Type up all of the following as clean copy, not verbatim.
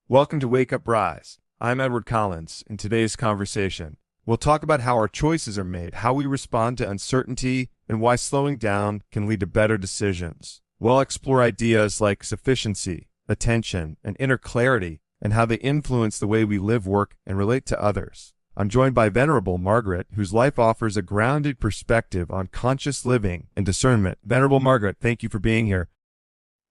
Welcome to Wake Up Rise. I'm Edward Collins. In today's conversation, we'll talk about how our choices are made, how we respond to uncertainty, and why slowing down can lead to better decisions. We'll explore ideas like sufficiency, attention, and inner clarity, and how they influence the way we live, work, and relate to others. I'm joined by Venerable Margaret, whose life offers a grounded perspective on conscious living and discernment. Venerable Margaret, thank you for being here.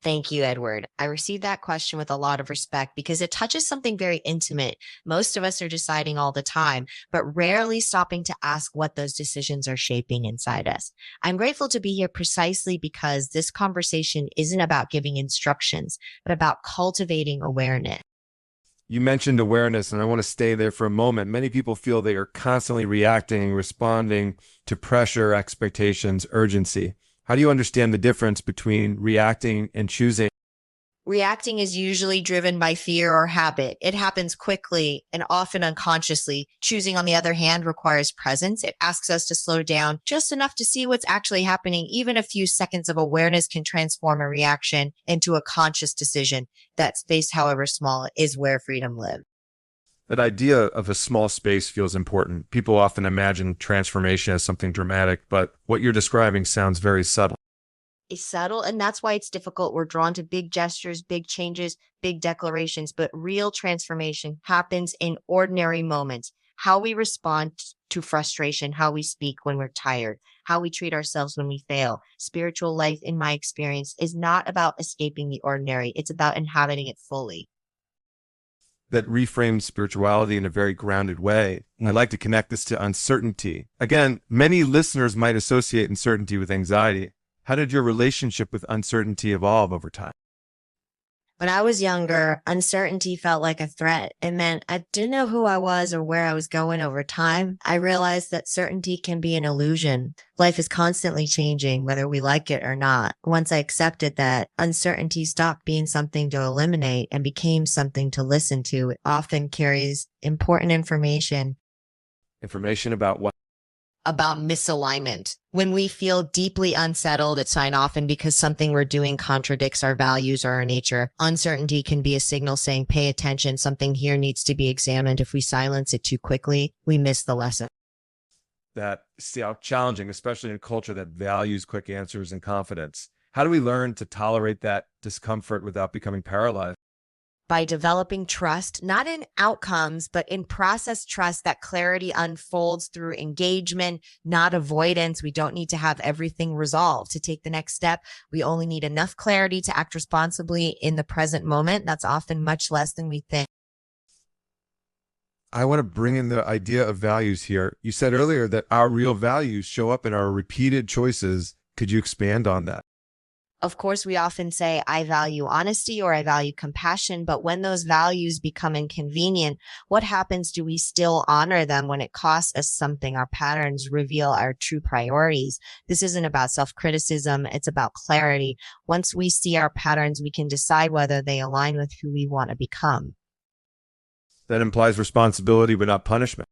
Thank you, Edward. I received that question with a lot of respect because it touches something very intimate. Most of us are deciding all the time, but rarely stopping to ask what those decisions are shaping inside us. I'm grateful to be here precisely because this conversation isn't about giving instructions, but about cultivating awareness. You mentioned awareness, and I want to stay there for a moment. Many people feel they are constantly reacting, responding to pressure, expectations, urgency. How do you understand the difference between reacting and choosing? Reacting is usually driven by fear or habit. It happens quickly and often unconsciously. Choosing, on the other hand, requires presence. It asks us to slow down just enough to see what's actually happening. Even a few seconds of awareness can transform a reaction into a conscious decision. That space, however small, is where freedom lives. That idea of a small space feels important. People often imagine transformation as something dramatic, but what you're describing sounds very subtle. It's subtle, and that's why it's difficult. We're drawn to big gestures, big changes, big declarations, but real transformation happens in ordinary moments. How we respond to frustration, how we speak when we're tired, how we treat ourselves when we fail. Spiritual life, in my experience, is not about escaping the ordinary. It's about inhabiting it fully. That reframes spirituality in a very grounded way. And I'd like to connect this to uncertainty. Again, many listeners might associate uncertainty with anxiety. How did your relationship with uncertainty evolve over time? When I was younger, uncertainty felt like a threat. It meant I didn't know who I was or where I was going. Over time, I realized that certainty can be an illusion. Life is constantly changing, whether we like it or not. Once I accepted that, uncertainty stopped being something to eliminate and became something to listen to. It often carries important information. Information about what? About misalignment. When we feel deeply unsettled, it's sign often because something we're doing contradicts our values or our nature. Uncertainty can be a signal saying, pay attention, something here needs to be examined. If we silence it too quickly, we miss the lesson. That sounds challenging, especially in a culture that values quick answers and confidence. How do we learn to tolerate that discomfort without becoming paralyzed? By developing trust, not in outcomes, but in process trust, that clarity unfolds through engagement, not avoidance. We don't need to have everything resolved to take the next step. We only need enough clarity to act responsibly in the present moment. That's often much less than we think. I want to bring in the idea of values here. You said earlier that our real values show up in our repeated choices. Could you expand on that? Of course, we often say, I value honesty or I value compassion, but when those values become inconvenient, what happens? Do we still honor them when it costs us something? Our patterns reveal our true priorities. This isn't about self-criticism. It's about clarity. Once we see our patterns, we can decide whether they align with who we want to become. That implies responsibility, but not punishment.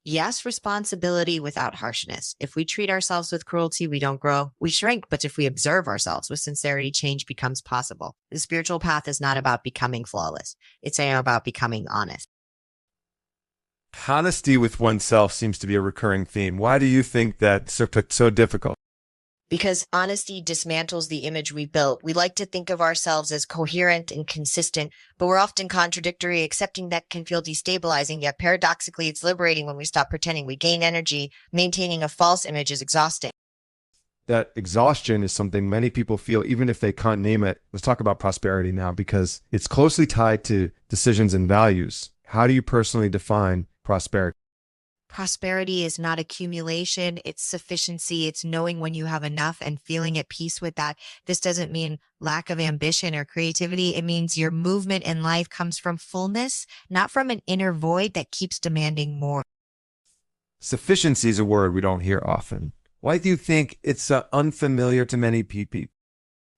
Yes, responsibility without harshness. If we treat ourselves with cruelty, we don't grow, we shrink. But if we observe ourselves with sincerity, change becomes possible. The spiritual path is not about becoming flawless. It's about becoming honest. Honesty with oneself seems to be a recurring theme. Why do you think that's so difficult? Because honesty dismantles the image we built. We like to think of ourselves as coherent and consistent, but we're often contradictory. Accepting that can feel destabilizing, yet paradoxically, it's liberating when we stop pretending. We gain energy. Maintaining a false image is exhausting. That exhaustion is something many people feel, even if they can't name it. Let's talk about prosperity now, because it's closely tied to decisions and values. How do you personally define prosperity? Prosperity is not accumulation. It's sufficiency. It's knowing when you have enough and feeling at peace with that. This doesn't mean lack of ambition or creativity. It means your movement in life comes from fullness, not from an inner void that keeps demanding more. Sufficiency is a word we don't hear often. Why do you think it's unfamiliar to many people?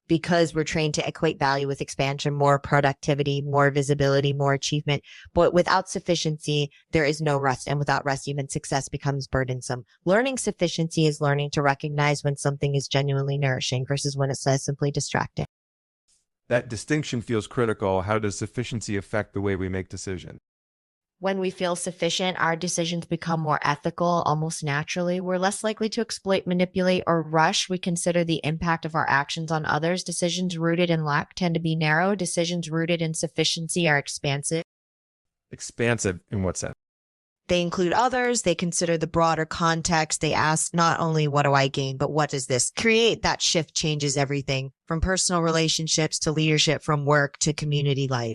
because we're trained to equate value with expansion, more productivity, more visibility, more achievement. But without sufficiency, there is no rest. And without rest, even success becomes burdensome. Learning sufficiency is learning to recognize when something is genuinely nourishing versus when it's simply distracting. That distinction feels critical. How does sufficiency affect the way we make decisions? When we feel sufficient, our decisions become more ethical almost naturally. We're less likely to exploit, manipulate, or rush. We consider the impact of our actions on others. Decisions rooted in lack tend to be narrow. Decisions rooted in sufficiency are expansive. Expansive in what sense? They include others. They consider the broader context. They ask not only what do I gain, but what does this create? That shift changes everything from personal relationships to leadership, from work to community life.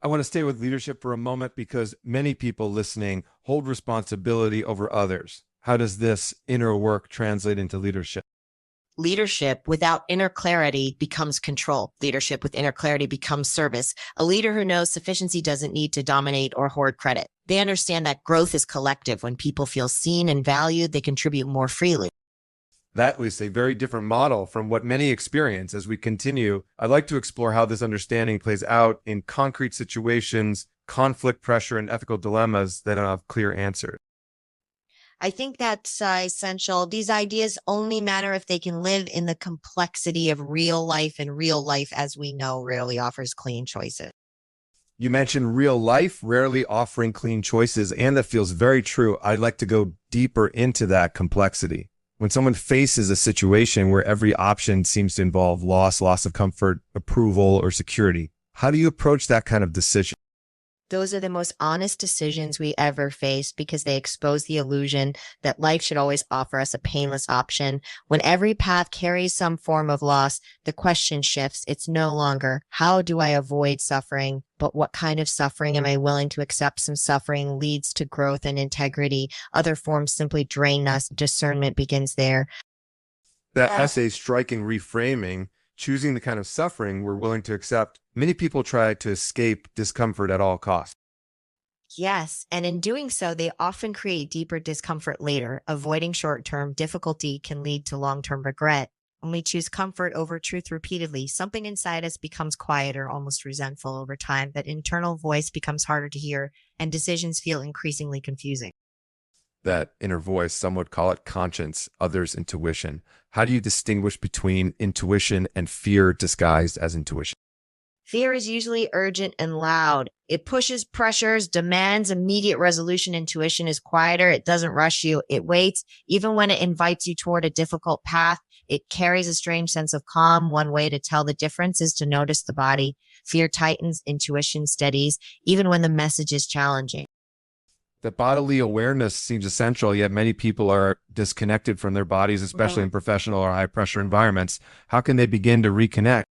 I want to stay with leadership for a moment because many people listening hold responsibility over others. How does this inner work translate into leadership? Leadership without inner clarity becomes control. Leadership with inner clarity becomes service. A leader who knows sufficiency doesn't need to dominate or hoard credit. They understand that growth is collective. When people feel seen and valued, they contribute more freely. That was a very different model from what many experience. As we continue, I'd like to explore how this understanding plays out in concrete situations, conflict, pressure, and ethical dilemmas that don't have clear answers. I think that's essential. These ideas only matter if they can live in the complexity of real life, and real life, as we know, rarely offers clean choices. You mentioned real life rarely offering clean choices, and that feels very true. I'd like to go deeper into that complexity. When someone faces a situation where every option seems to involve loss of comfort, approval, or security, how do you approach that kind of decision? Those are the most honest decisions we ever face because they expose the illusion that life should always offer us a painless option. When every path carries some form of loss, the question shifts. It's no longer, how do I avoid suffering? But what kind of suffering am I willing to accept? Some suffering leads to growth and integrity. Other forms simply drain us. Discernment begins there. That essay's striking reframing, choosing the kind of suffering we're willing to accept. Many people try to escape discomfort at all costs. Yes, and in doing so, they often create deeper discomfort later. Avoiding short-term difficulty can lead to long-term regret. When we choose comfort over truth repeatedly, something inside us becomes quieter, almost resentful over time. That internal voice becomes harder to hear, and decisions feel increasingly confusing. That inner voice, some would call it conscience, others intuition. How do you distinguish between intuition and fear disguised as intuition? Fear is usually urgent and loud. It pushes, pressures, demands immediate resolution. Intuition is quieter. It doesn't rush you. It waits. Even when it invites you toward a difficult path, it carries a strange sense of calm. One way to tell the difference is to notice the body. Fear tightens, intuition steadies, even when the message is challenging. The bodily awareness seems essential, yet many people are disconnected from their bodies, especially in professional or high-pressure environments. How can they begin to reconnect?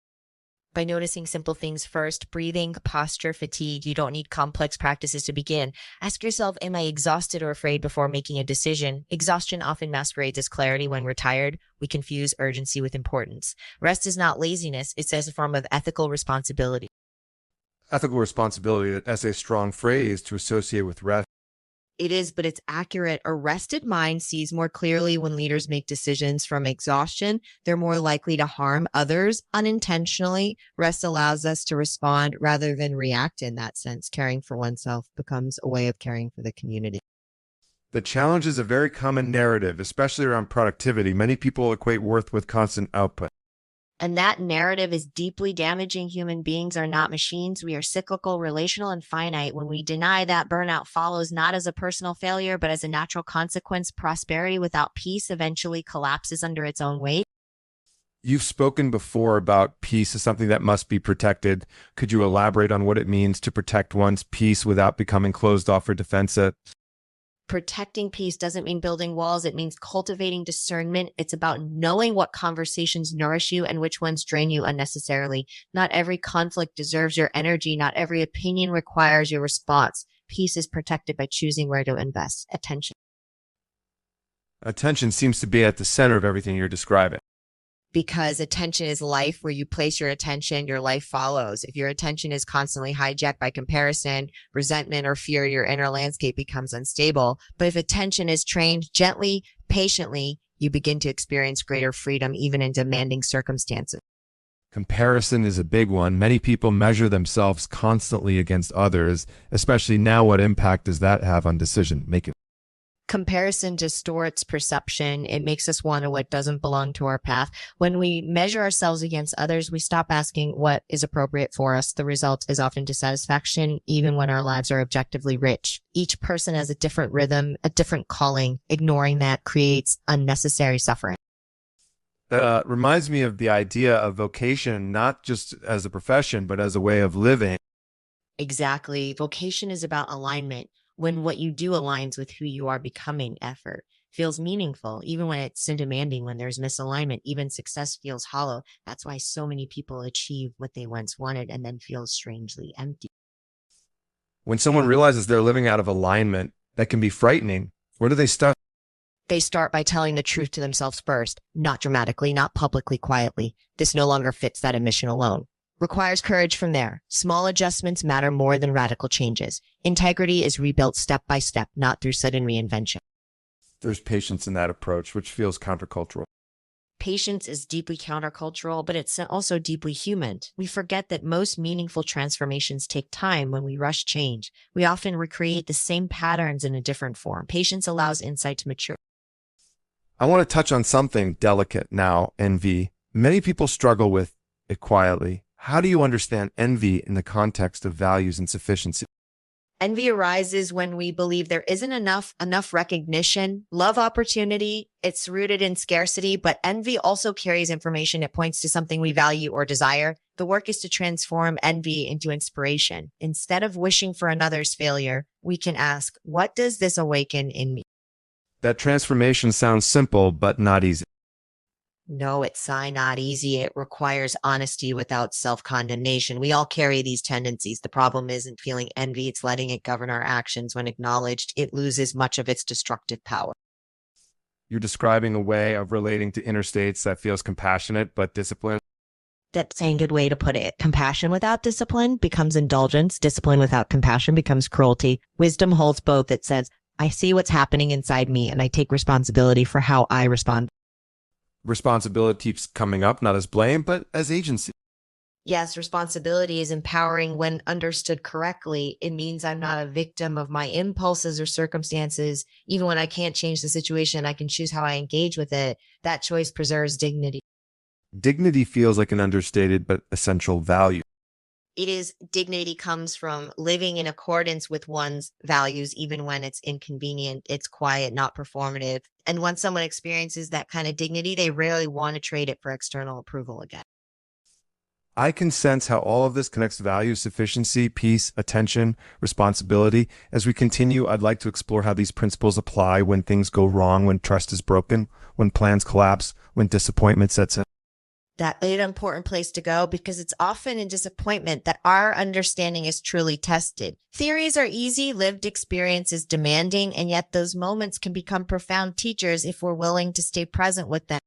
By noticing simple things first, breathing, posture, fatigue. You don't need complex practices to begin. Ask yourself, am I exhausted or afraid before making a decision? Exhaustion often masquerades as clarity. When we're tired, we confuse urgency with importance. Rest is not laziness. It's as a form of ethical responsibility. Ethical responsibility, that's a strong phrase to associate with rest. It is, but it's accurate. A rested mind sees more clearly. When leaders make decisions from exhaustion, they're more likely to harm others unintentionally. Rest allows us to respond rather than react. In that sense, caring for oneself becomes a way of caring for the community. The challenge is a very common narrative, especially around productivity. Many people equate worth with constant output. And that narrative is deeply damaging. Human beings are not machines. We are cyclical, relational, and finite. When we deny that, burnout follows not as a personal failure, but as a natural consequence. Prosperity without peace eventually collapses under its own weight. You've spoken before about peace as something that must be protected. Could you elaborate on what it means to protect one's peace without becoming closed off or defensive? Protecting peace doesn't mean building walls. It means cultivating discernment. It's about knowing what conversations nourish you and which ones drain you unnecessarily. Not every conflict deserves your energy. Not every opinion requires your response. Peace is protected by choosing where to invest attention. Attention seems to be at the center of everything you're describing. Because attention is life. Where you place your attention, your life follows. If your attention is constantly hijacked by comparison, resentment, or fear, your inner landscape becomes unstable. But if attention is trained gently, patiently, you begin to experience greater freedom, even in demanding circumstances. Comparison is a big one. Many people measure themselves constantly against others, especially now. What impact does that have on decision making? Comparison distorts perception. It makes us want what doesn't belong to our path. When we measure ourselves against others, we stop asking what is appropriate for us. The result is often dissatisfaction, even when our lives are objectively rich. Each person has a different rhythm, a different calling. Ignoring that creates unnecessary suffering. That reminds me of the idea of vocation, not just as a profession, but as a way of living. Exactly. Vocation is about alignment. When what you do aligns with who you are becoming, effort feels meaningful, even when it's so demanding, when there's misalignment, even success feels hollow. That's why so many people achieve what they once wanted and then feel strangely empty. When someone realizes they're living out of alignment, that can be frightening. Where do they start? They start by telling the truth to themselves first, not dramatically, not publicly, quietly. This no longer fits that admission alone. Requires courage from there. Small adjustments matter more than radical changes. Integrity is rebuilt step by step, not through sudden reinvention. There's patience in that approach, which feels countercultural. Patience is deeply countercultural, but it's also deeply human. We forget that most meaningful transformations take time. When we rush change, we often recreate the same patterns in a different form. Patience allows insight to mature. I want to touch on something delicate now, envy. Many people struggle with it quietly. How do you understand envy in the context of values and sufficiency? Envy arises when we believe there isn't enough recognition, love, opportunity. It's rooted in scarcity, but envy also carries information. It points to something we value or desire. The work is to transform envy into inspiration. Instead of wishing for another's failure, we can ask, what does this awaken in me? That transformation sounds simple, but not easy. No, it's not easy. It requires honesty without self-condemnation. We all carry these tendencies. The problem isn't feeling envy. It's letting it govern our actions. When acknowledged, it loses much of its destructive power. You're describing a way of relating to inner states that feels compassionate but disciplined. That's a good way to put it. Compassion without discipline becomes indulgence. Discipline without compassion becomes cruelty. Wisdom holds both. It says, I see what's happening inside me and I take responsibility for how I respond. Responsibility keeps coming up, not as blame, but as agency. Yes, responsibility is empowering when understood correctly. It means I'm not a victim of my impulses or circumstances. Even when I can't change the situation, I can choose how I engage with it. That choice preserves dignity. Dignity feels like an understated but essential value. Dignity comes from living in accordance with one's values, even when it's inconvenient. It's quiet, not performative. And when someone experiences that kind of dignity, they rarely want to trade it for external approval again. I can sense how all of this connects values, sufficiency, peace, attention, responsibility. As we continue, I'd like to explore how these principles apply when things go wrong, when trust is broken, when plans collapse, when disappointment sets in. That's an important place to go because it's often in disappointment that our understanding is truly tested. Theories are easy, lived experience is demanding, and yet those moments can become profound teachers if we're willing to stay present with them.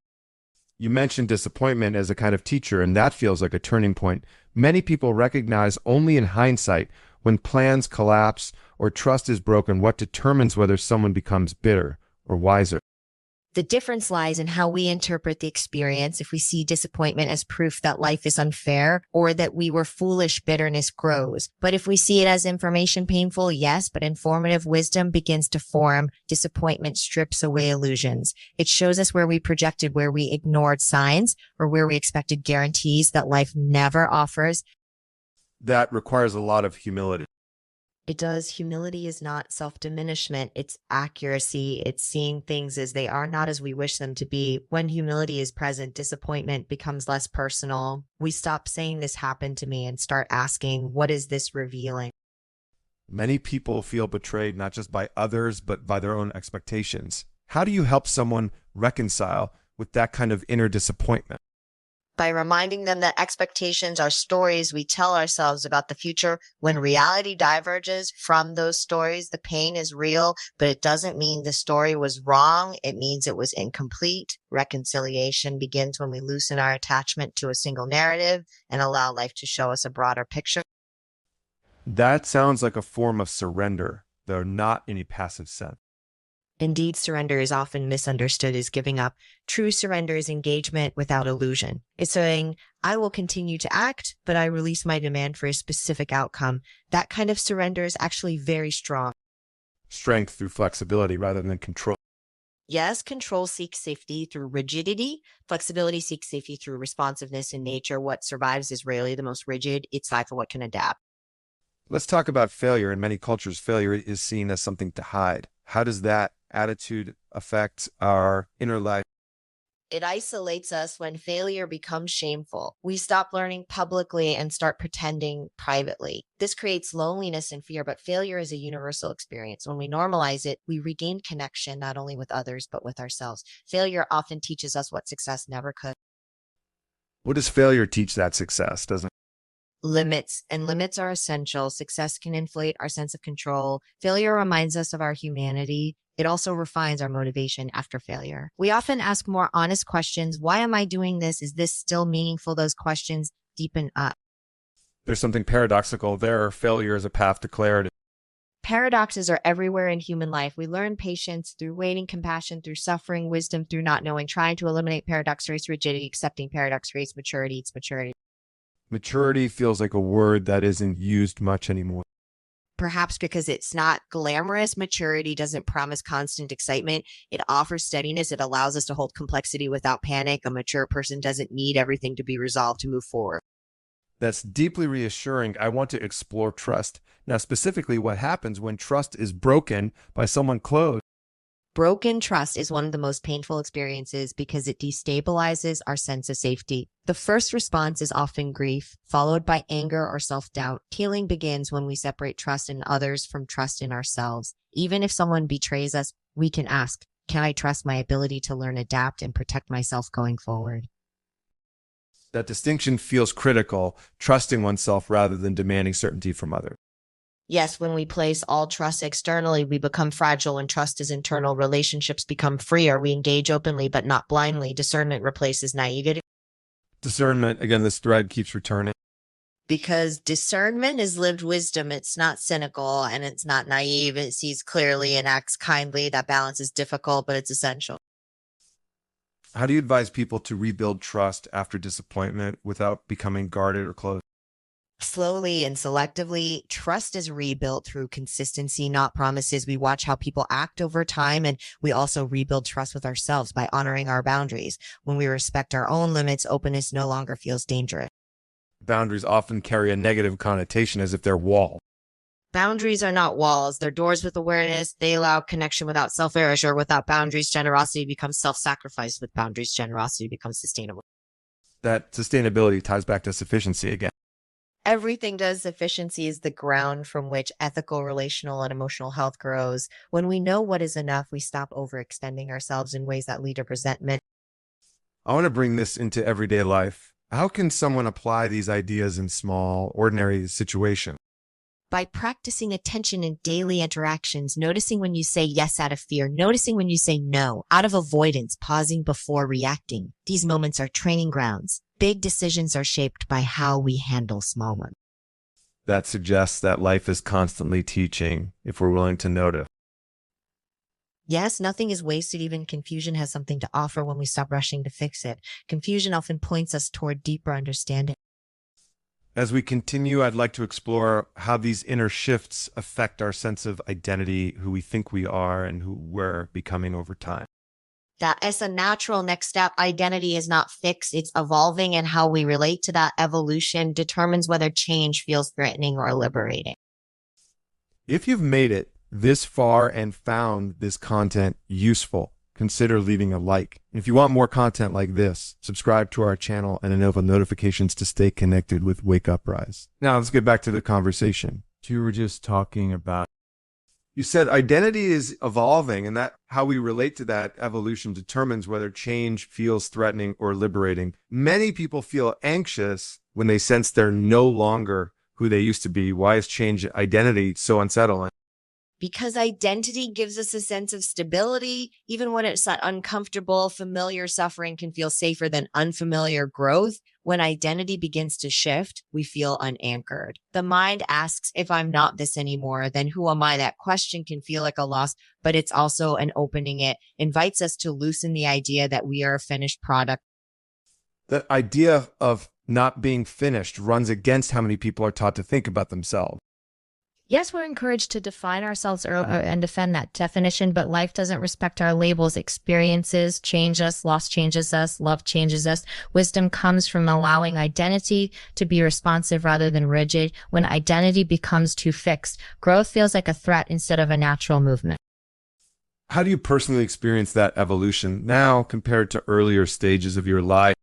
You mentioned disappointment as a kind of teacher, and that feels like a turning point. Many people recognize only in hindsight when plans collapse or trust is broken what determines whether someone becomes bitter or wiser. The difference lies in how we interpret the experience. If we see disappointment as proof that life is unfair or that we were foolish, bitterness grows. But if we see it as information, painful, yes, but informative, wisdom begins to form. Disappointment strips away illusions. It shows us where we projected, where we ignored signs, or where we expected guarantees that life never offers. That requires a lot of humility. It does. Humility is not self-diminishment. It's accuracy. It's seeing things as they are, not as we wish them to be. When humility is present, disappointment becomes less personal. We stop saying this happened to me and start asking, what is this revealing? Many people feel betrayed not just by others, but by their own expectations. How do you help someone reconcile with that kind of inner disappointment? By reminding them that expectations are stories we tell ourselves about the future. When reality diverges from those stories, the pain is real, but it doesn't mean the story was wrong. It means it was incomplete. Reconciliation begins when we loosen our attachment to a single narrative and allow life to show us a broader picture. That sounds like a form of surrender, though not in a passive sense. Indeed, surrender is often misunderstood as giving up. True surrender is engagement without illusion. It's saying, I will continue to act, but I release my demand for a specific outcome. That kind of surrender is actually very strong. Strength through flexibility rather than control. Yes, control seeks safety through rigidity. Flexibility seeks safety through responsiveness in nature. What survives is rarely the most rigid. It's life of what can adapt. Let's talk about failure. In many cultures, failure is seen as something to hide. How does that attitude affect our inner life? It isolates us when failure becomes shameful. We stop learning publicly and start pretending privately. This creates loneliness and fear, but failure is a universal experience. When we normalize it, we regain connection not only with others, but with ourselves. Failure often teaches us what success never could. What does failure teach that success, doesn't it? Limits, and limits are essential. Success can inflate our sense of control. Failure reminds us of our humanity. It also refines our motivation after failure. We often ask more honest questions. Why am I doing this? Is this still meaningful? Those questions deepen up. There's something paradoxical there. Failure is a path to clarity. Paradoxes are everywhere in human life. We learn patience through waiting, compassion through suffering, wisdom through not knowing. Trying to eliminate paradox creates rigidity, accepting paradox creates maturity. It's maturity. Maturity feels like a word that isn't used much anymore. Perhaps because it's not glamorous. Maturity doesn't promise constant excitement. It offers steadiness. It allows us to hold complexity without panic. A mature person doesn't need everything to be resolved to move forward. That's deeply reassuring. I want to explore trust. Now, specifically, what happens when trust is broken by someone close? Broken trust is one of the most painful experiences because it destabilizes our sense of safety. The first response is often grief, followed by anger or self-doubt. Healing begins when we separate trust in others from trust in ourselves. Even if someone betrays us, we can ask, can I trust my ability to learn, adapt, and protect myself going forward? That distinction feels critical, trusting oneself rather than demanding certainty from others. Yes, when we place all trust externally, we become fragile. When trust is internal, relationships become freer. We engage openly, but not blindly. Discernment replaces naivety. Discernment, again, this thread keeps returning. Because discernment is lived wisdom. It's not cynical and it's not naive. It sees clearly and acts kindly. That balance is difficult, but it's essential. How do you advise people to rebuild trust after disappointment without becoming guarded or closed? Slowly and selectively, trust is rebuilt through consistency, not promises. We watch how people act over time, and we also rebuild trust with ourselves by honoring our boundaries. When we respect our own limits, openness no longer feels dangerous. Boundaries often carry a negative connotation as if they're walls. Boundaries are not walls. They're doors with awareness. They allow connection without self-erasure. Without boundaries, generosity becomes self-sacrifice. With boundaries, generosity becomes sustainable. That sustainability ties back to sufficiency again. Everything does. Efficiency is the ground from which ethical, relational, and emotional health grows. When we know what is enough, we stop overextending ourselves in ways that lead to resentment. I want to bring this into everyday life. How can someone apply these ideas in small, ordinary situations? By practicing attention in daily interactions, noticing when you say yes out of fear, noticing when you say no out of avoidance, pausing before reacting. These moments are training grounds. Big decisions are shaped by how we handle small ones. That suggests that life is constantly teaching if we're willing to notice. Yes, nothing is wasted. Even confusion has something to offer when we stop rushing to fix it. Confusion often points us toward deeper understanding. As we continue, I'd like to explore how these inner shifts affect our sense of identity, who we think we are, and who we're becoming over time. That as a natural next step, identity is not fixed. It's evolving, and how we relate to that evolution determines whether change feels threatening or liberating. If you've made it this far and found this content useful, consider leaving a like. If you want more content like this, subscribe to our channel and enable notifications to stay connected with Wake Up Rise. Now let's get back to the conversation. You were just talking about, you said identity is evolving, and that how we relate to that evolution determines whether change feels threatening or liberating. Many people feel anxious when they sense they're no longer who they used to be. Why is change identity so unsettling? Because identity gives us a sense of stability. Even when it's not uncomfortable, familiar suffering can feel safer than unfamiliar growth. When identity begins to shift, we feel unanchored. The mind asks, if I'm not this anymore, then who am I? That question can feel like a loss, but it's also an opening. It invites us to loosen the idea that we are a finished product. The idea of not being finished runs against how many people are taught to think about themselves. Yes, we're encouraged to define ourselves and defend that definition, but life doesn't respect our labels. Experiences change us, loss changes us, love changes us. Wisdom comes from allowing identity to be responsive rather than rigid. When identity becomes too fixed, growth feels like a threat instead of a natural movement. How do you personally experience that evolution now compared to earlier stages of your life?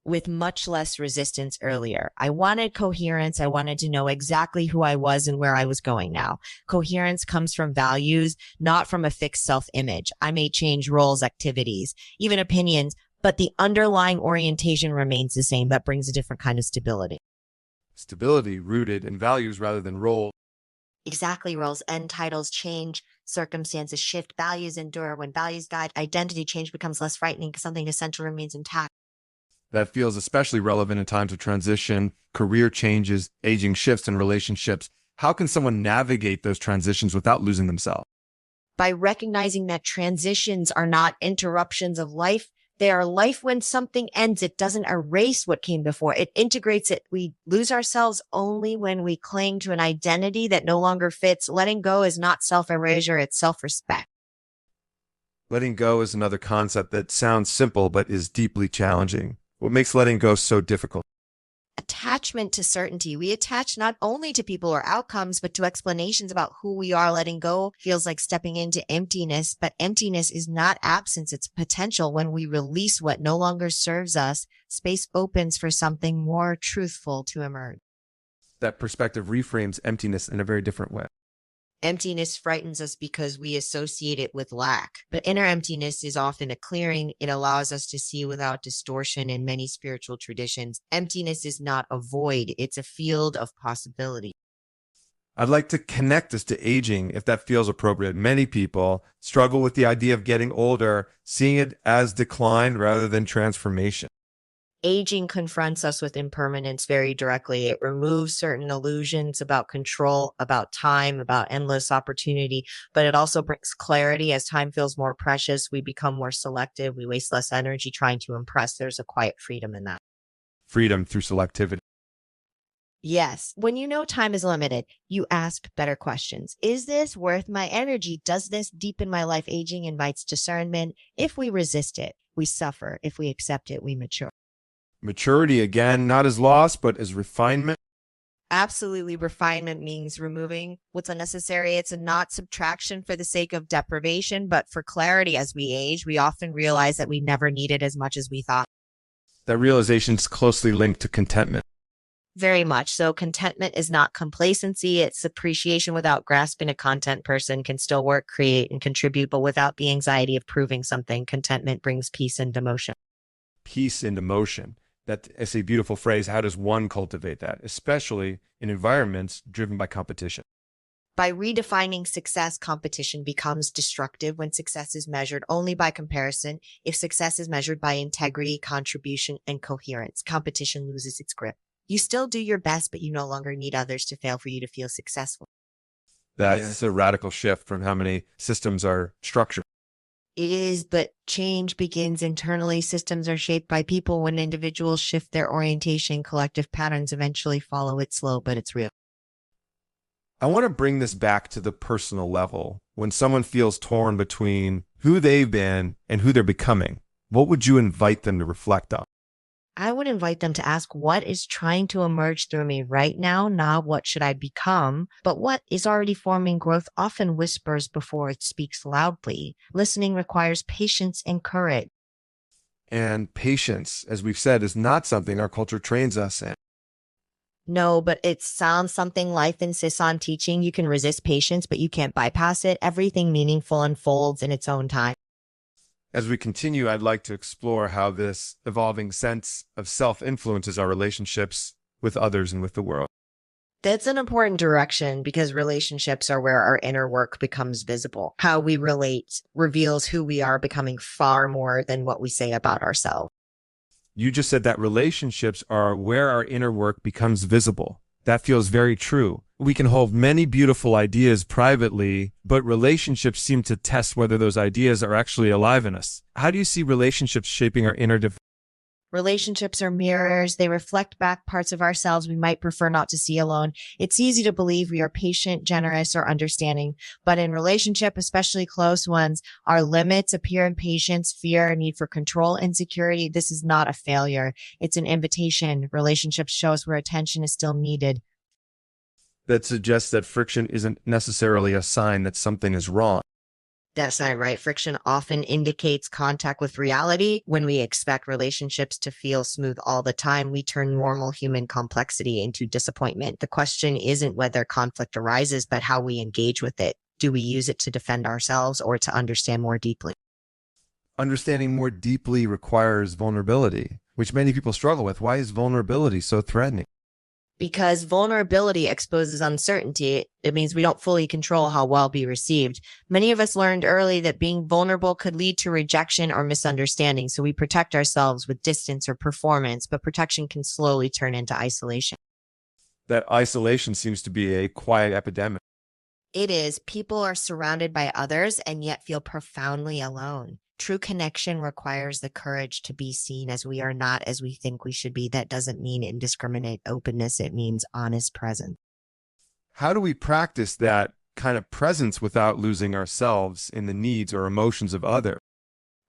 With much less resistance earlier. I wanted coherence. I wanted to know exactly who I was and where I was going now. Coherence comes from values, not from a fixed self-image. I may change roles, activities, even opinions, but the underlying orientation remains the same. That brings a different kind of stability. Stability rooted in values rather than roles. Exactly. Roles and titles change. Circumstances shift. Values endure. When values guide, identity change becomes less frightening because something essential remains intact. That feels especially relevant in times of transition, career changes, aging shifts, and relationships. How can someone navigate those transitions without losing themselves? By recognizing that transitions are not interruptions of life. They are life. When something ends, it doesn't erase what came before. It integrates it. We lose ourselves only when we cling to an identity that no longer fits. Letting go is not self-erasure, it's self-respect. Letting go is another concept that sounds simple but is deeply challenging. What makes letting go so difficult? Attachment to certainty. We attach not only to people or outcomes, but to explanations about who we are. Letting go feels like stepping into emptiness, but emptiness is not absence, it's potential. When we release what no longer serves us, space opens for something more truthful to emerge. That perspective reframes emptiness in a very different way. Emptiness frightens us because we associate it with lack. But inner emptiness is often a clearing. It allows us to see without distortion. In many spiritual traditions, emptiness is not a void, it's a field of possibility. I'd like to connect this to aging, if that feels appropriate. Many people struggle with the idea of getting older, seeing it as decline rather than transformation. Aging confronts us with impermanence very directly. It removes certain illusions about control, about time, about endless opportunity, but it also brings clarity. As time feels more precious, we become more selective. We waste less energy trying to impress. There's a quiet freedom in that. Freedom through selectivity. Yes. When you know time is limited, you ask better questions. Is this worth my energy? Does this deepen my life? Aging invites discernment. If we resist it, we suffer. If we accept it, we mature. Maturity, again, not as loss, but as refinement. Absolutely. Refinement means removing what's unnecessary. It's a not subtraction for the sake of deprivation, but for clarity. As we age, we often realize that we never needed as much as we thought. That realization is closely linked to contentment. Very much so. Contentment is not complacency. It's appreciation without grasping. A content person can still work, create, and contribute, but without the anxiety of proving something. Contentment brings peace and emotion. Peace and emotion. That's a beautiful phrase. How does one cultivate that, especially in environments driven by competition? By redefining success, competition becomes destructive when success is measured only by comparison. If success is measured by integrity, contribution, and coherence, competition loses its grip. You still do your best, but you no longer need others to fail for you to feel successful. That's a radical shift from how many systems are structured. It is, but change begins internally. Systems are shaped by people. When individuals shift their orientation, collective patterns eventually follow. It's slow, but it's real. I want to bring this back to the personal level. When someone feels torn between who they've been and who they're becoming, what would you invite them to reflect on? I would invite them to ask what is trying to emerge through me right now, not what should I become, but what is already forming. Growth often whispers before it speaks loudly. Listening requires patience and courage. And patience, as we've said, is not something our culture trains us in. No, but it sounds something life insists on teaching. You can resist patience, but you can't bypass it. Everything meaningful unfolds in its own time. As we continue, I'd like to explore how this evolving sense of self influences our relationships with others and with the world. That's an important direction because relationships are where our inner work becomes visible. How we relate reveals who we are, becoming far more than what we say about ourselves. You just said that relationships are where our inner work becomes visible. That feels very true. We can hold many beautiful ideas privately, but relationships seem to test whether those ideas are actually alive in us. How do you see relationships shaping our inner Relationships are mirrors. They reflect back parts of ourselves we might prefer not to see alone. It's easy to believe we are patient, generous, or understanding. But in relationship, especially close ones, our limits appear in patience, fear, need for control, insecurity. This is not a failure. It's an invitation. Relationships show us where attention is still needed. that suggests that friction isn't necessarily a sign that something is wrong? That's not right. Friction often indicates contact with reality. When we expect relationships to feel smooth all the time, we turn normal human complexity into disappointment. The question isn't whether conflict arises, but how we engage with it. Do we use it to defend ourselves or to understand more deeply? Understanding more deeply requires vulnerability, which many people struggle with. Why is vulnerability so threatening? Because vulnerability exposes uncertainty. It means we don't fully control how well be received. Many of us learned early that being vulnerable could lead to rejection or misunderstanding. So we protect ourselves with distance or performance, but protection can slowly turn into isolation. That isolation seems to be a quiet epidemic. It is. People are surrounded by others and yet feel profoundly alone. True connection requires the courage to be seen as we are, not as we think we should be. That doesn't mean indiscriminate openness. It means honest presence. How do we practice that kind of presence without losing ourselves in the needs or emotions of others?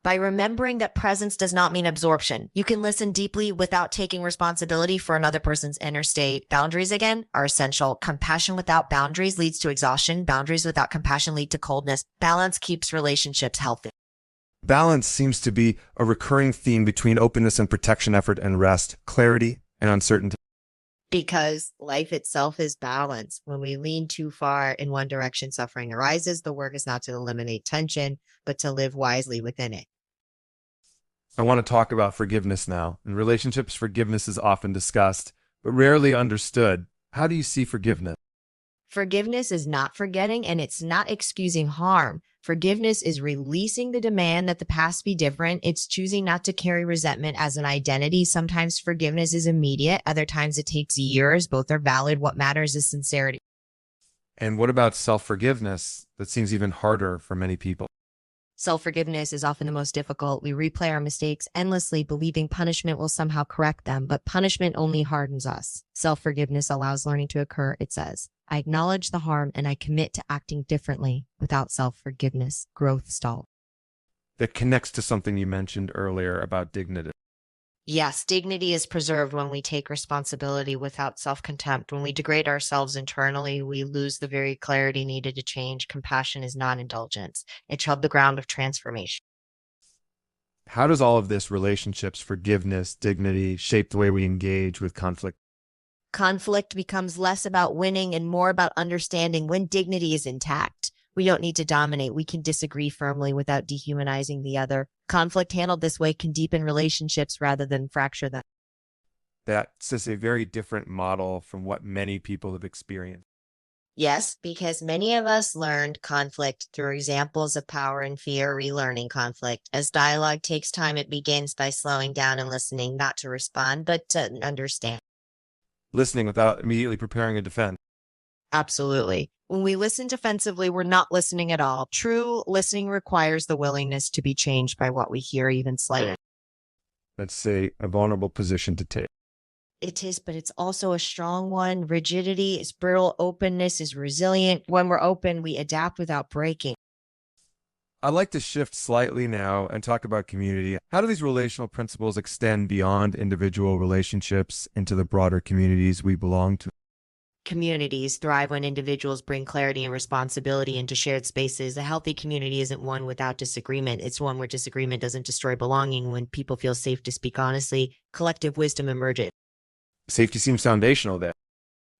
By remembering that presence does not mean absorption. You can listen deeply without taking responsibility for another person's inner state. Boundaries, again, are essential. Compassion without boundaries leads to exhaustion. Boundaries without compassion lead to coldness. Balance keeps relationships healthy. Balance seems to be a recurring theme between openness and protection, effort and rest, clarity and uncertainty. Because life itself is balance. When we lean too far in one direction, suffering arises. The work is not to eliminate tension, but to live wisely within it. I want to talk about forgiveness now. In relationships, forgiveness is often discussed, but rarely understood. How do you see forgiveness? Forgiveness is not forgetting, and it's not excusing harm. Forgiveness is releasing the demand that the past be different. It's choosing not to carry resentment as an identity. Sometimes forgiveness is immediate. Other times it takes years. Both are valid. What matters is sincerity. And what about self-forgiveness? That seems even harder for many people. Self-forgiveness is often the most difficult. We replay our mistakes endlessly, believing punishment will somehow correct them, but punishment only hardens us. Self-forgiveness allows learning to occur. It says, I acknowledge the harm and I commit to acting differently. Without self-forgiveness, growth stalls. That connects to something you mentioned earlier about dignity. Yes, dignity is preserved when we take responsibility without self-contempt. When we degrade ourselves internally, we lose the very clarity needed to change. Compassion is not indulgence. It's held the ground of transformation. How does all of this, relationships, forgiveness, dignity, shape the way we engage with conflict? Conflict becomes less about winning and more about understanding. When dignity is intact, we don't need to dominate. We can disagree firmly without dehumanizing the other. Conflict handled this way can deepen relationships rather than fracture them. That's just a very different model from what many people have experienced. Yes, because many of us learned conflict through examples of power and fear. Relearning conflict. As dialogue takes time, it begins by slowing down and listening, not to respond, but to understand. Listening without immediately preparing a defense. Absolutely. When we listen defensively, we're not listening at all. True listening requires the willingness to be changed by what we hear, even slightly. That's a vulnerable position to take. It is, but it's also a strong one. Rigidity is brittle. Openness is resilient. When we're open, we adapt without breaking. I'd like to shift slightly now and talk about community. How do these relational principles extend beyond individual relationships into the broader communities we belong to? Communities thrive when individuals bring clarity and responsibility into shared spaces. A healthy community isn't one without disagreement. It's one where disagreement doesn't destroy belonging. When people feel safe to speak honestly, collective wisdom emerges. Safety seems foundational there.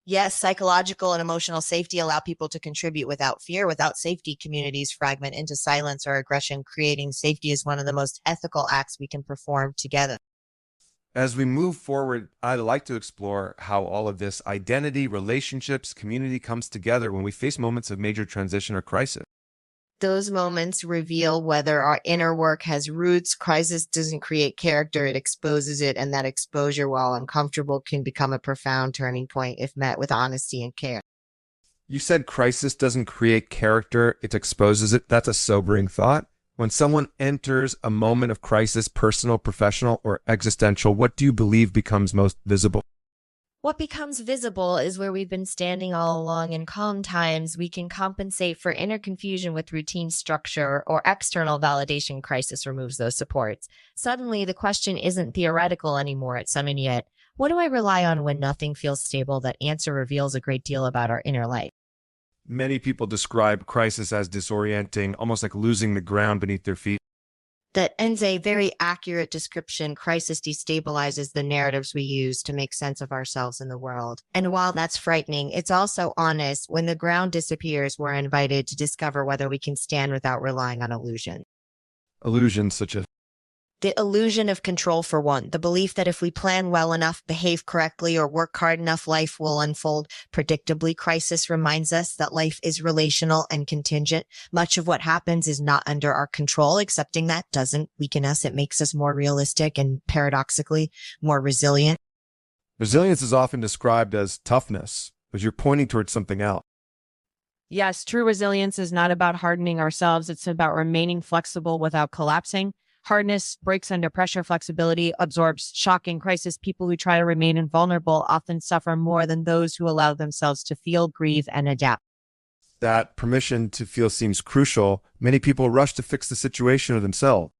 Yes, psychological and emotional safety allow people to contribute without fear. Without safety, communities fragment into silence or aggression. Creating safety is one of the most ethical acts we can perform together. As we move forward, I'd like to explore how all of this identity, relationships, community comes together when we face moments of major transition or crisis. Those moments reveal whether our inner work has roots. Crisis doesn't create character, it exposes it. And that exposure, while uncomfortable, can become a profound turning point if met with honesty and care. You said crisis doesn't create character, it exposes it. That's a sobering thought. When someone enters a moment of crisis, personal, professional, or existential, what do you believe becomes most visible? What becomes visible is where we've been standing all along. In calm times, we can compensate for inner confusion with routine structure, or external validation. Crisis removes those supports. Suddenly, the question isn't theoretical anymore. It's summoned yet. What do I rely on when nothing feels stable? That answer reveals a great deal about our inner life. Many people describe crisis as disorienting, almost like losing the ground beneath their feet. That ends a very accurate description. Crisis destabilizes the narratives we use to make sense of ourselves and the world. And while that's frightening, it's also honest. When the ground disappears, we're invited to discover whether we can stand without relying on illusion. Illusions such as The illusion of control, for one, the belief that if we plan well enough, behave correctly, or work hard enough, life will unfold predictably. Crisis reminds us that life is relational and contingent. Much of what happens is not under our control. Accepting that doesn't weaken us. It makes us more realistic and, paradoxically, more resilient. resilience is often described as toughness, but you're pointing towards something else. Yes, true resilience is not about hardening ourselves. It's about remaining flexible without collapsing. Hardness breaks under pressure. Flexibility absorbs shock. In crisis, people who try to remain invulnerable often suffer more than those who allow themselves to feel, grieve, and adapt. That permission to feel seems crucial. Many people rush to fix the situation or themselves.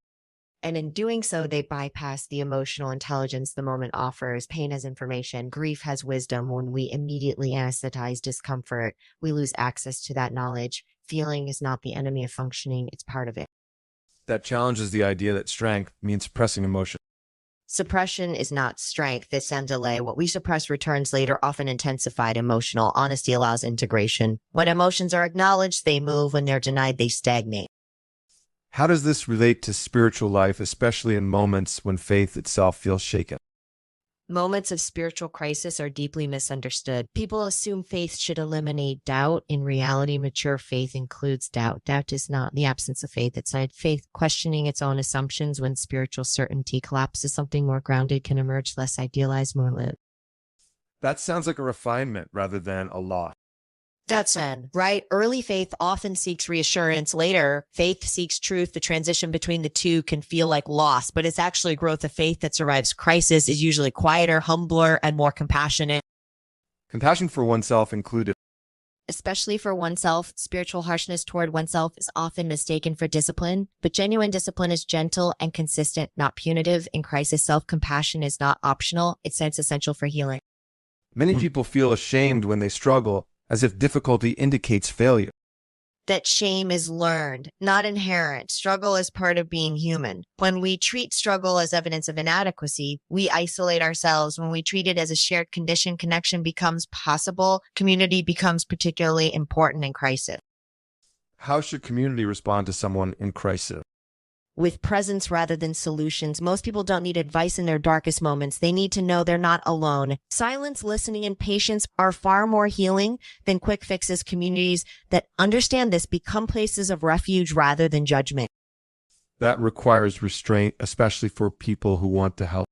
And in doing so, they bypass the emotional intelligence the moment offers. Pain has information. Grief has wisdom. When we immediately anesthetize discomfort, we lose access to that knowledge. Feeling is not the enemy of functioning. It's part of it. That challenges the idea that strength means suppressing emotion. Suppression is not strength. It's and delay. What we suppress returns later, often intensified. Emotional honesty allows integration. When emotions are acknowledged, they move. When they're denied, they stagnate. How does this relate to spiritual life, especially in moments when faith itself feels shaken? Moments of spiritual crisis are deeply misunderstood. People assume faith should eliminate doubt. In reality, mature faith includes doubt. Doubt is not the absence of faith. It's not faith questioning its own assumptions. When spiritual certainty collapses, something more grounded can emerge, less idealized, more lived. That sounds like a refinement rather than a loss. That's Zen, right? Early faith often seeks reassurance. Later, faith seeks truth. The transition between the two can feel like loss, but it's actually growth of faith that survives crisis, is usually quieter, humbler, and more compassionate. Compassion for oneself included. Especially for oneself, spiritual harshness toward oneself is often mistaken for discipline, but genuine discipline is gentle and consistent, not punitive. In crisis, self-compassion is not optional. It's essential for healing. Many people feel ashamed when they struggle, as if difficulty indicates failure. That shame is learned, not inherent. Struggle is part of being human. When we treat struggle as evidence of inadequacy, we isolate ourselves. When we treat it as a shared condition, connection becomes possible. Community becomes particularly important in crisis. How should community respond to someone in crisis? With presence rather than solutions. Most people don't need advice in their darkest moments. They need to know they're not alone. Silence, listening, and patience are far more healing than quick fixes. Communities that understand this become places of refuge rather than judgment. That requires restraint, especially for people who want to help.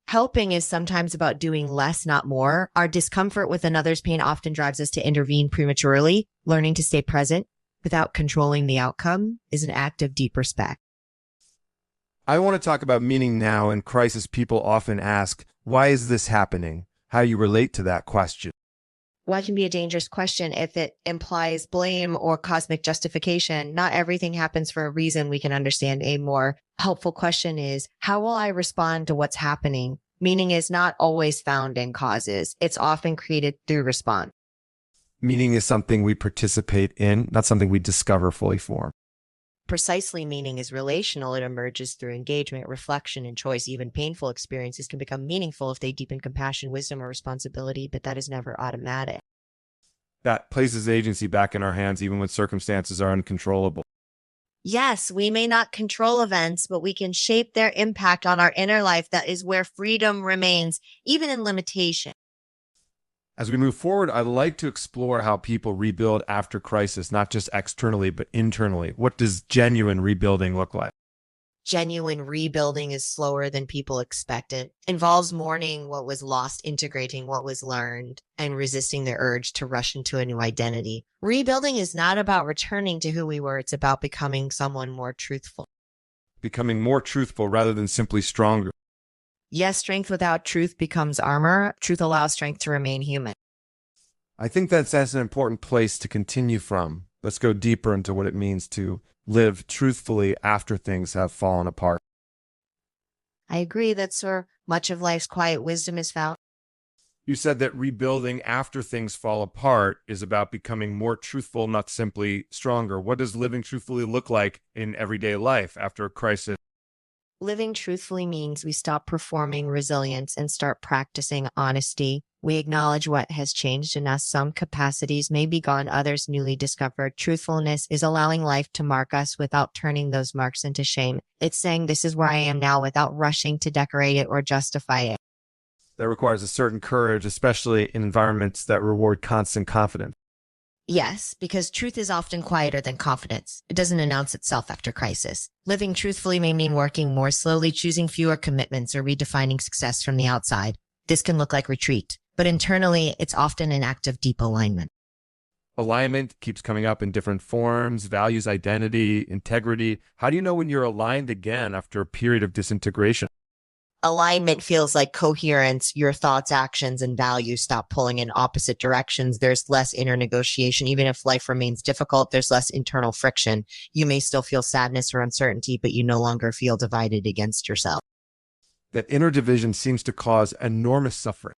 Helping is sometimes about doing less, not more. Our discomfort with another's pain often drives us to intervene prematurely. Learning to stay present without controlling the outcome is an act of deep respect. I want to talk about meaning now. In crisis, people often ask, why is this happening? How you relate to that question? Why can be a dangerous question if it implies blame or cosmic justification. Not everything happens for a reason. We can understand a more helpful question is, how will I respond to what's happening? Meaning is not always found in causes. It's often created through response. Meaning is something we participate in, not something we discover fully formed. Precisely, meaning is relational. It emerges through engagement, reflection, and choice. Even painful experiences can become meaningful if they deepen compassion, wisdom, or responsibility, but that is never automatic. That places agency back in our hands even when circumstances are uncontrollable. Yes, we may not control events, but we can shape their impact on our inner life. That is where freedom remains, even in limitation. As we move forward, I'd like to explore how people rebuild after crisis, not just externally, but internally. What does genuine rebuilding look like? Genuine rebuilding is slower than people expect. It involves mourning what was lost, integrating what was learned, and resisting the urge to rush into a new identity. Rebuilding is not about returning to who we were. It's about becoming someone more truthful. Becoming more truthful rather than simply stronger. Yes, strength without truth becomes armor. Truth allows strength to remain human. I think that's an important place to continue from. Let's go deeper into what it means to live truthfully after things have fallen apart. I agree. That's where much of life's quiet wisdom is found. You said that rebuilding after things fall apart is about becoming more truthful, not simply stronger. What does living truthfully look like in everyday life after a crisis? Living truthfully means we stop performing resilience and start practicing honesty. We acknowledge what has changed in us. Some capacities may be gone, others newly discovered. Truthfulness is allowing life to mark us without turning those marks into shame. It's saying this is where I am now without rushing to decorate it or justify it. That requires a certain courage, especially in environments that reward constant confidence. Yes, because truth is often quieter than confidence. It doesn't announce itself after crisis. Living truthfully may mean working more slowly, choosing fewer commitments, or redefining success from the outside. This can look like retreat, but internally, it's often an act of deep alignment. Alignment keeps coming up in different forms, values, identity, integrity. How do you know when you're aligned again after a period of disintegration? Alignment feels like coherence. Your thoughts, actions, and values stop pulling in opposite directions. There's less inner negotiation. Even if life remains difficult, there's less internal friction. You may still feel sadness or uncertainty, but you no longer feel divided against yourself. That inner division seems to cause enormous suffering.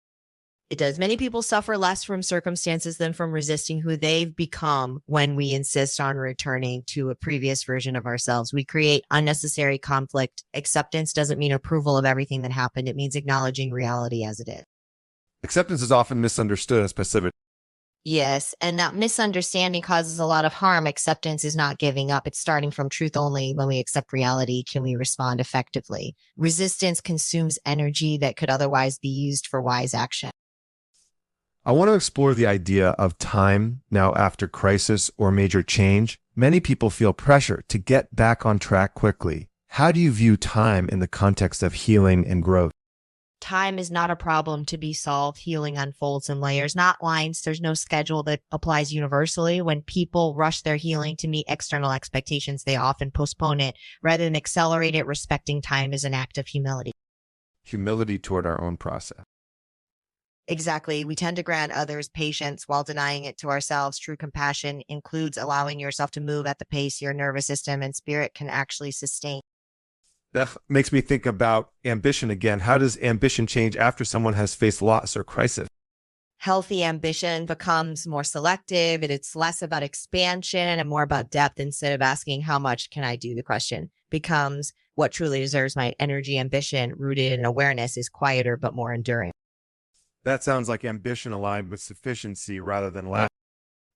It does. Many people suffer less from circumstances than from resisting who they've become when we insist on returning to a previous version of ourselves. We create unnecessary conflict. Acceptance doesn't mean approval of everything that happened. It means acknowledging reality as it is. Acceptance is often misunderstood as passivity. Yes, and that misunderstanding causes a lot of harm. Acceptance is not giving up. It's starting from truth only. When we accept reality, can we respond effectively? Resistance consumes energy that could otherwise be used for wise action. I want to explore the idea of time now after crisis or major change. Many people feel pressure to get back on track quickly. How do you view time in the context of healing and growth? Time is not a problem to be solved. Healing unfolds in layers, not lines. There's no schedule that applies universally. When people rush their healing to meet external expectations, they often postpone it rather than accelerate it. Respecting time is an act of humility. Humility toward our own process. Exactly. We tend to grant others patience while denying it to ourselves. True compassion includes allowing yourself to move at the pace your nervous system and spirit can actually sustain. That makes me think about ambition again. How does ambition change after someone has faced loss or crisis? Healthy ambition becomes more selective. It's less about expansion and more about depth. Instead of asking, how much can I do? The question becomes, what truly deserves my energy? Ambition rooted in awareness is quieter but more enduring. That sounds like ambition aligned with sufficiency rather than lack.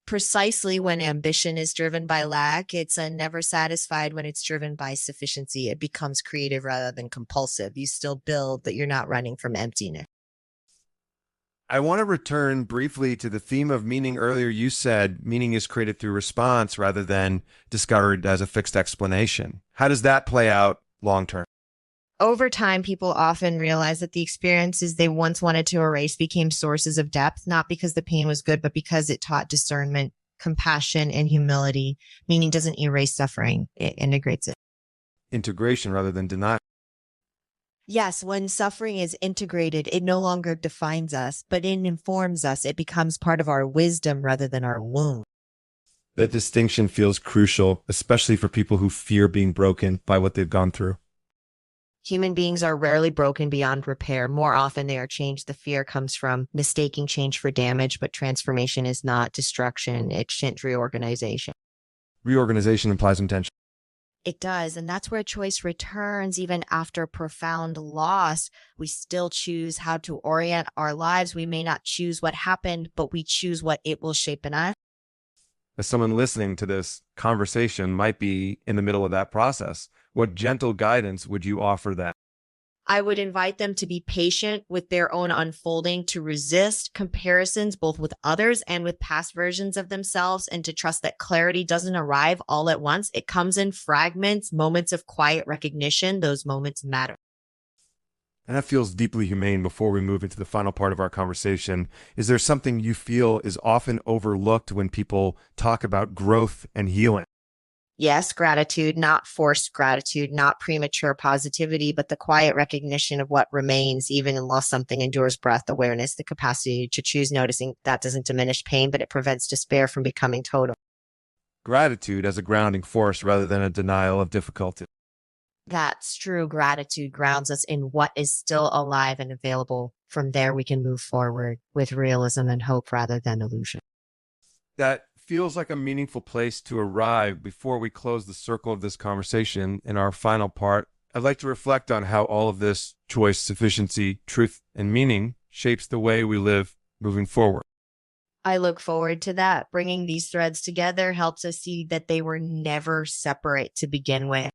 Precisely. When ambition is driven by lack, it's never satisfied. When it's driven by sufficiency, it becomes creative rather than compulsive. You still build, but you're not running from emptiness. I want to return briefly to the theme of meaning. Earlier, you said meaning is created through response rather than discovered as a fixed explanation. How does that play out long term? Over time, people often realize that the experiences they once wanted to erase became sources of depth, not because the pain was good, but because it taught discernment, compassion, and humility. Meaning doesn't erase suffering, it integrates it. Integration rather than denial. Yes, when suffering is integrated, it no longer defines us, but it informs us. It becomes part of our wisdom rather than our wound. That distinction feels crucial, especially for people who fear being broken by what they've gone through. Human beings are rarely broken beyond repair. More often they are changed. The fear comes from mistaking change for damage, but transformation is not destruction. It's reorganization. Reorganization implies intention. It does. And that's where choice returns. Even after profound loss, we still choose how to orient our lives. We may not choose what happened, but we choose what it will shape in us. As someone listening to this conversation might be in the middle of that process, what gentle guidance would you offer them? I would invite them to be patient with their own unfolding, to resist comparisons both with others and with past versions of themselves, and to trust that clarity doesn't arrive all at once. It comes in fragments, moments of quiet recognition. Those moments matter. And that feels deeply humane. Before we move into the final part of our conversation, is there something you feel is often overlooked when people talk about growth and healing? Yes, gratitude, not forced gratitude, not premature positivity, but the quiet recognition of what remains, even in loss something endures breath awareness, the capacity to choose noticing. That doesn't diminish pain, but it prevents despair from becoming total. Gratitude as a grounding force rather than a denial of difficulty. That's true. Gratitude grounds us in what is still alive and available. From there, we can move forward with realism and hope rather than illusion. That feels like a meaningful place to arrive. Before we close the circle of this conversation in our final part, I'd like to reflect on how all of this choice, sufficiency, truth, and meaning shapes the way we live moving forward. I look forward to that. Bringing these threads together helps us see that they were never separate to begin with.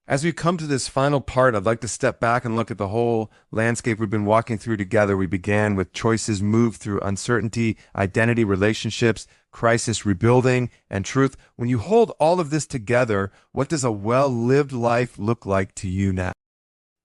As we come to this final part, I'd like to step back and look at the whole landscape we've been walking through together. We began with choices, moved through uncertainty, identity, relationships, crisis, rebuilding, and truth. When you hold all of this together, what does a well-lived life look like to you now?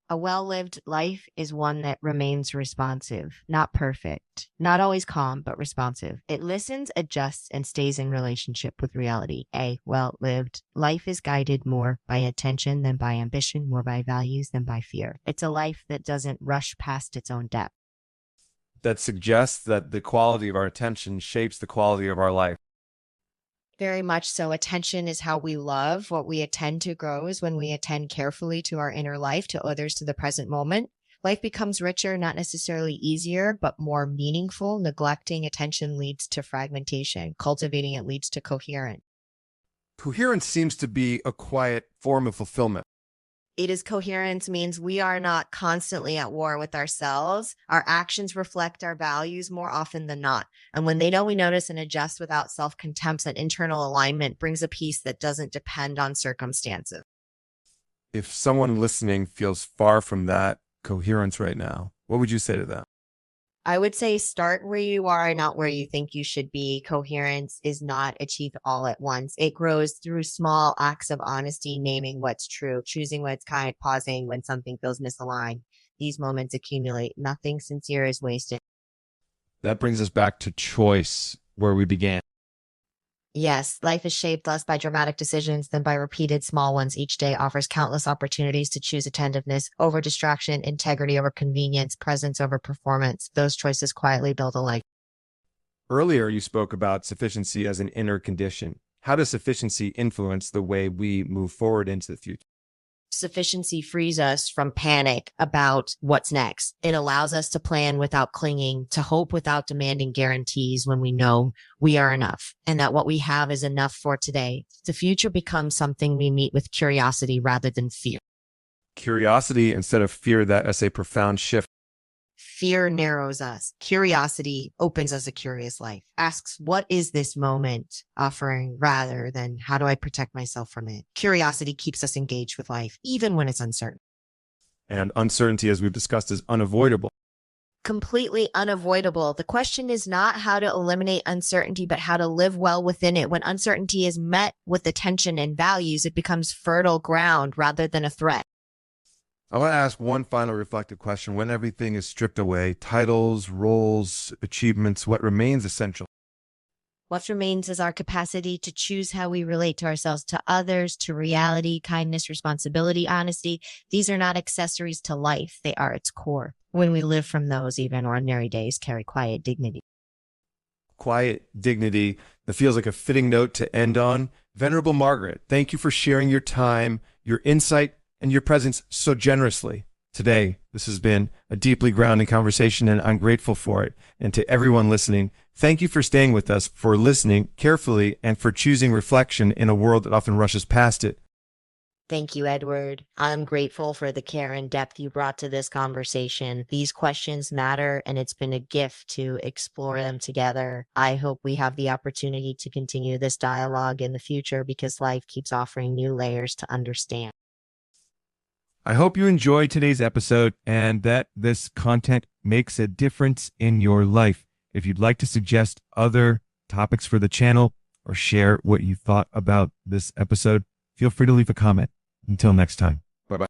A well-lived life is one that remains responsive, not perfect, not always calm, but responsive. It listens, adjusts, and stays in relationship with reality. A well-lived life is guided more by attention than by ambition, more by values than by fear. It's a life that doesn't rush past its own depth. That suggests that the quality of our attention shapes the quality of our life. Very much so. Attention is how we love. What we attend to grows when we attend carefully to our inner life, to others, to the present moment. Life becomes richer, not necessarily easier, but more meaningful. Neglecting attention leads to fragmentation. Cultivating it leads to coherence. Coherence seems to be a quiet form of fulfillment. It is coherence means we are not constantly at war with ourselves. Our actions reflect our values more often than not. And when they don't, we notice and adjust without self-contempt. That internal alignment brings a peace that doesn't depend on circumstances. If someone listening feels far from that coherence right now, what would you say to them? I would say start where you are, not where you think you should be. Coherence is not achieved all at once. It grows through small acts of honesty, naming what's true, choosing what's kind, pausing when something feels misaligned. These moments accumulate. Nothing sincere is wasted. That brings us back to choice, where we began. Yes, life is shaped less by dramatic decisions than by repeated small ones. Each day offers countless opportunities to choose attentiveness over distraction, integrity over convenience, presence over performance. Those choices quietly build a life. Earlier, you spoke about sufficiency as an inner condition. How does sufficiency influence the way we move forward into the future? Sufficiency frees us from panic about what's next. It allows us to plan without clinging, to hope without demanding guarantees when we know we are enough and that what we have is enough for today. The future becomes something we meet with curiosity rather than fear. Curiosity instead of fear, that is a profound shift. Fear narrows us. Curiosity opens us a curious life. Asks, what is this moment offering rather than how do I protect myself from it? Curiosity keeps us engaged with life, even when it's uncertain. And uncertainty, as we've discussed, is unavoidable. Completely unavoidable. The question is not how to eliminate uncertainty, but how to live well within it. When uncertainty is met with attention and values, it becomes fertile ground rather than a threat. I want to ask one final reflective question. When everything is stripped away, titles, roles, achievements, what remains essential? What remains is our capacity to choose how we relate to ourselves, to others, to reality, kindness, responsibility, honesty. These are not accessories to life. They are its core. When we live from those, even ordinary days carry quiet dignity. Quiet dignity. That feels like a fitting note to end on. Venerable Margaret, thank you for sharing your time, your insight, and your presence so generously today. This has been a deeply grounding conversation, and I'm grateful for it. And to everyone listening, thank you for staying with us, for listening carefully, and for choosing reflection in a world that often rushes past it. Thank you, Edward. I'm grateful for the care and depth you brought to this conversation. These questions matter, and it's been a gift to explore them together. I hope we have the opportunity to continue this dialogue in the future because life keeps offering new layers to understand. I hope you enjoyed today's episode and that this content makes a difference in your life. If you'd like to suggest other topics for the channel or share what you thought about this episode, feel free to leave a comment. Until next time. Bye-bye.